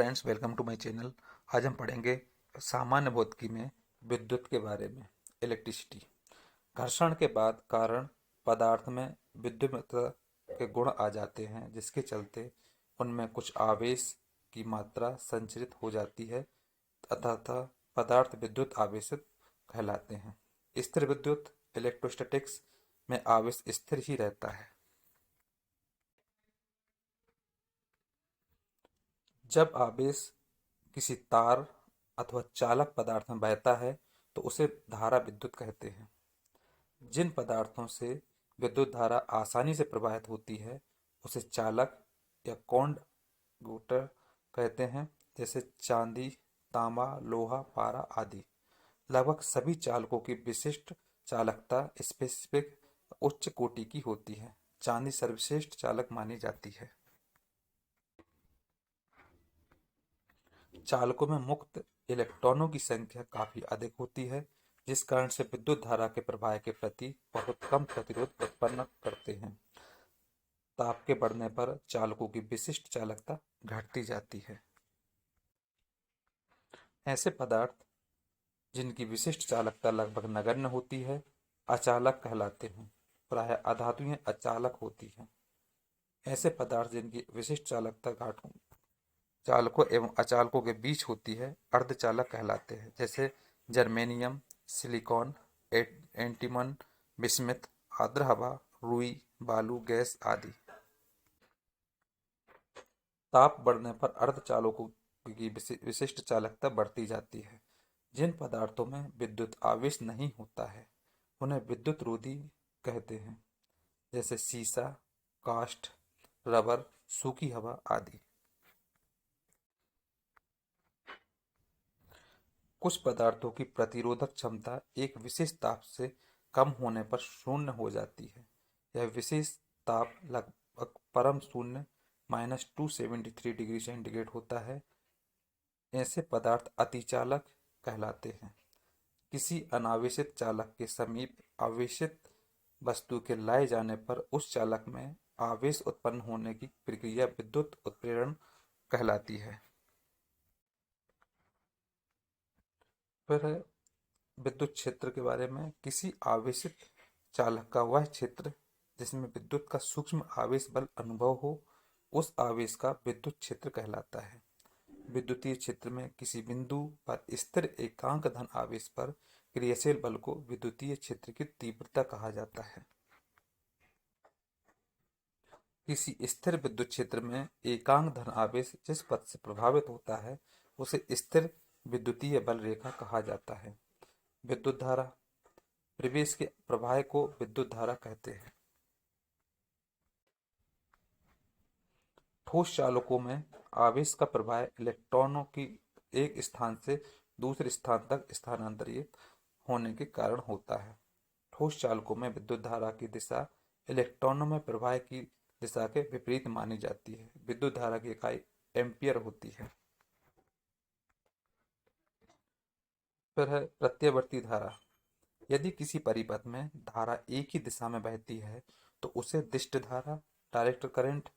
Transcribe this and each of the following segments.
Friends, welcome to my channel. आज हम पढ़ेंगे सामान्य भौतिकी में विद्युत के बारे में। इलेक्ट्रिसिटी। घर्षण के बाद कारण पदार्थ में विद्युत के गुण आ जाते हैं, जिसके चलते उनमें कुछ आवेश की मात्रा संचरित हो जाती है, अतः पदार्थ विद्युत आवेशित कहलाते हैं। स्थिर विद्युत इलेक्ट्रोस्टैटिक्स में आवेश स्थिर ही रहता है। जब आवेश किसी तार अथवा चालक पदार्थ में बहता है तो उसे धारा विद्युत कहते हैं। जिन पदार्थों से विद्युत धारा आसानी से प्रवाहित होती है उसे चालक या कंडक्टर कहते हैं, जैसे चांदी, तांबा, लोहा, पारा आदि। लगभग सभी चालकों की विशिष्ट चालकता स्पेसिफिक उच्च कोटि की होती है। चांदी सर्वश्रेष्ठ चालक मानी जाती है। चालकों में मुक्त इलेक्ट्रॉनों की संख्या काफी अधिक होती है, जिस कारण से विद्युत धारा के प्रवाह के प्रति बहुत कम प्रतिरोध उत्पन्न करते हैं। ताप के बढ़ने पर चालकों की विशिष्ट चालकता घटती जाती है। ऐसे पदार्थ जिनकी विशिष्ट चालकता लगभग नगण्य होती है अचालक कहलाते हैं। प्रायः अधातुएं अचालक होती हैं। ऐसे पदार्थ जिनकी विशिष्ट चालकता चालकों एवं अचालकों के बीच होती है अर्धचालक कहलाते हैं, जैसे जर्मेनियम, सिलिकॉन, एंटीमन, बिस्मिथ, आर्द्र हवा, रुई, बालू, गैस आदि। ताप बढ़ने पर अर्धचालकों की विशिष्ट चालकता बढ़ती जाती है। जिन पदार्थों में विद्युत आवेश नहीं होता है उन्हें विद्युत रोधी कहते हैं, जैसे सीसा, काष्ठ, रबर, सूखी हवा आदि। कुछ पदार्थों की प्रतिरोधक क्षमता एक विशेष ताप से कम होने पर शून्य हो जाती है। यह विशेष ताप लगभग परम शून्य -273 डिग्री सेंटीग्रेड होता है। ऐसे पदार्थ अतिचालक कहलाते हैं। किसी अनावेशित चालक के समीप आवेशित वस्तु के लाए जाने पर उस चालक में आवेश उत्पन्न होने की प्रक्रिया विद्युत उत्प्रेरण कहलाती है। फिर है विद्युत क्षेत्र के बारे में। किसी आवेशित चालक का वह क्षेत्र जिसमें विद्युत का सूक्ष्म आवेश बल अनुभव हो, उस आवेश का विद्युत क्षेत्र कहलाता है। विद्युतीय क्षेत्र में किसी बिंदु पर स्थिर एकांक धन आवेश पर क्रियाशील बल को विद्युतीय क्षेत्र की तीव्रता कहा जाता है। किसी स्थिर विद्युत क्षेत्र में एकांक धन आवेश जिस पथ से प्रभावित होता है उसे स्थिर विद्युतीय बल रेखा कहा जाता है। विद्युत धारा। प्रवेश के प्रवाह को विद्युत धारा कहते हैं। ठोस चालकों में आवेश का प्रवाह इलेक्ट्रॉनों की एक स्थान से दूसरे स्थान तक स्थानांतरित होने के कारण होता है। ठोस चालकों में विद्युत धारा की दिशा इलेक्ट्रॉनों में प्रवाह की दिशा के विपरीत मानी जाती है। विद्युत धारा की इकाई एम्पियर होती है। फिर है प्रत्यावर्ती धारा। यदि किसी परिपथ में धारा एक ही दिशा में बहती है तो उसे दिष्ट धारा, डायरेक्ट करंट,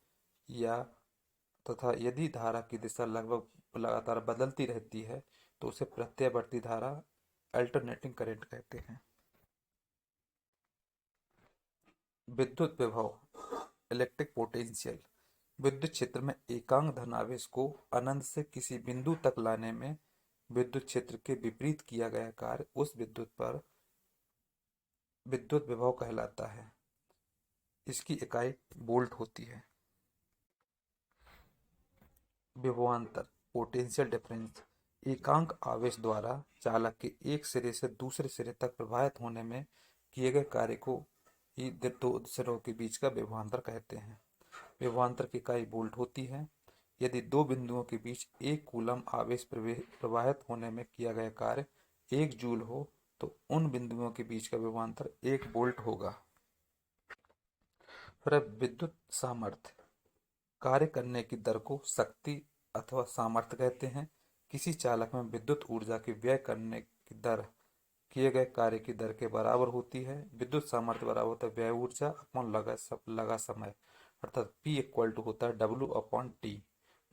या तथा यदि धारा की दिशा लगभग लगातार बदलती रहती है तो उसे प्रत्यावर्ती धारा, अल्टरनेटिंग करंट कहते हैं। विद्युत विभव इलेक्ट्रिक पोटेंशियल। विद्युत क्षेत्र में एकांक धनावेश को अनंत से किसी बिंदु तक लाने में विद्युत क्षेत्र के विपरीत किया गया कार्य उस विद्युत पर विद्युत विभव कहलाता है। इसकी इकाई वोल्ट होती है। विभवांतर पोटेंशियल डिफरेंस एकांक आवेश द्वारा चालक के एक सिरे से दूसरे सिरे तक प्रवाहित होने में किए गए कार्य को ही दो सिरों के बीच का विभवांतर कहते हैं। विभवांतर की इकाई वोल्ट होती है। यदि दो बिंदुओं के बीच एक कूलम आवेश प्रवाहित होने में किया गया कार्य 1 जूल हो तो उन बिंदुओं के बीच का विभवांतर 1 वोल्ट होगा। फिर विद्युत सामर्थ्य। कार्य करने की दर को शक्ति अथवा सामर्थ्य कहते हैं। किसी चालक में विद्युत ऊर्जा की व्यय करने की दर किए गए कार्य की दर के बराबर होती है। विद्युत सामर्थ्य बराबर होता है व्यय ऊर्जा अपॉन लगा समय, अर्थात P इक्वल टू होता है W upon T।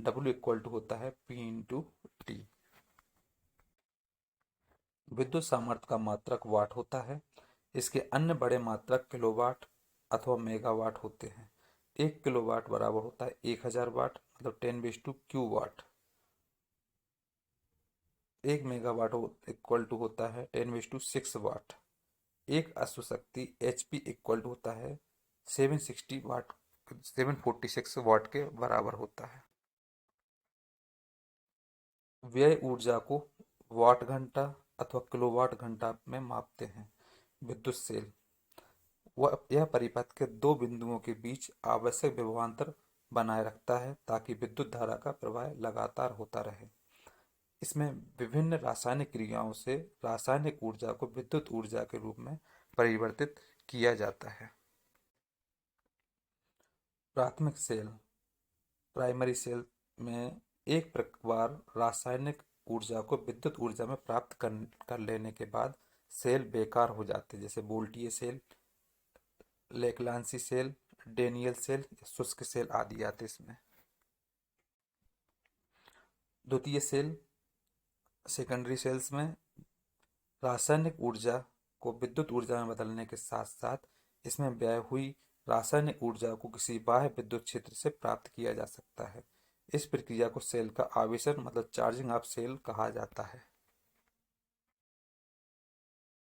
W equal to होता है P इंटू टी। विद्युत सामर्थ्य का मात्रक वाट होता है। इसके अन्य बड़े मात्रक किलोवाट अथवा मेगावाट होते हैं। 1 किलोवाट बराबर होता है 1000 वाट, मतलब 10⁻⁴ वाट। 1 मेगावाट इक्वल टू होता है 10⁻⁶ वाट। एक अश्वशक्ति HP इक्वल टू होता है 760 वाट, 746 वाट के बराबर होता है। व्यय ऊर्जा को वाट घंटा अथवा किलोवाट घंटा में मापते हैं। विद्युत सेल वह यह परिपथ के दो बिंदुओं के बीच आवश्यक विभवांतर बनाए रखता है ताकि विद्युत धारा का प्रवाह लगातार होता रहे। इसमें विभिन्न रासायनिक क्रियाओं से रासायनिक ऊर्जा को विद्युत ऊर्जा के रूप में परिवर्तित किया जाता है। प्राथमिक सेल प्राइमरी सेल में एक बार रासायनिक ऊर्जा को विद्युत ऊर्जा में प्राप्त कर लेने के बाद सेल बेकार हो जाते हैं, जैसे वोल्टीय सेल, लेक्लांसी सेल, डेनियल सेल, शुष्क सेल आदि आते इसमें। द्वितीय सेल सेकेंडरी सेल्स में रासायनिक ऊर्जा को विद्युत ऊर्जा में बदलने के साथ साथ इसमें व्यय हुई रासायनिक ऊर्जा को किसी बाह्य विद्युत क्षेत्र से प्राप्त किया जा सकता है। इस प्रक्रिया को सेल का आवेशन मतलब चार्जिंग ऑफ सेल कहा जाता है।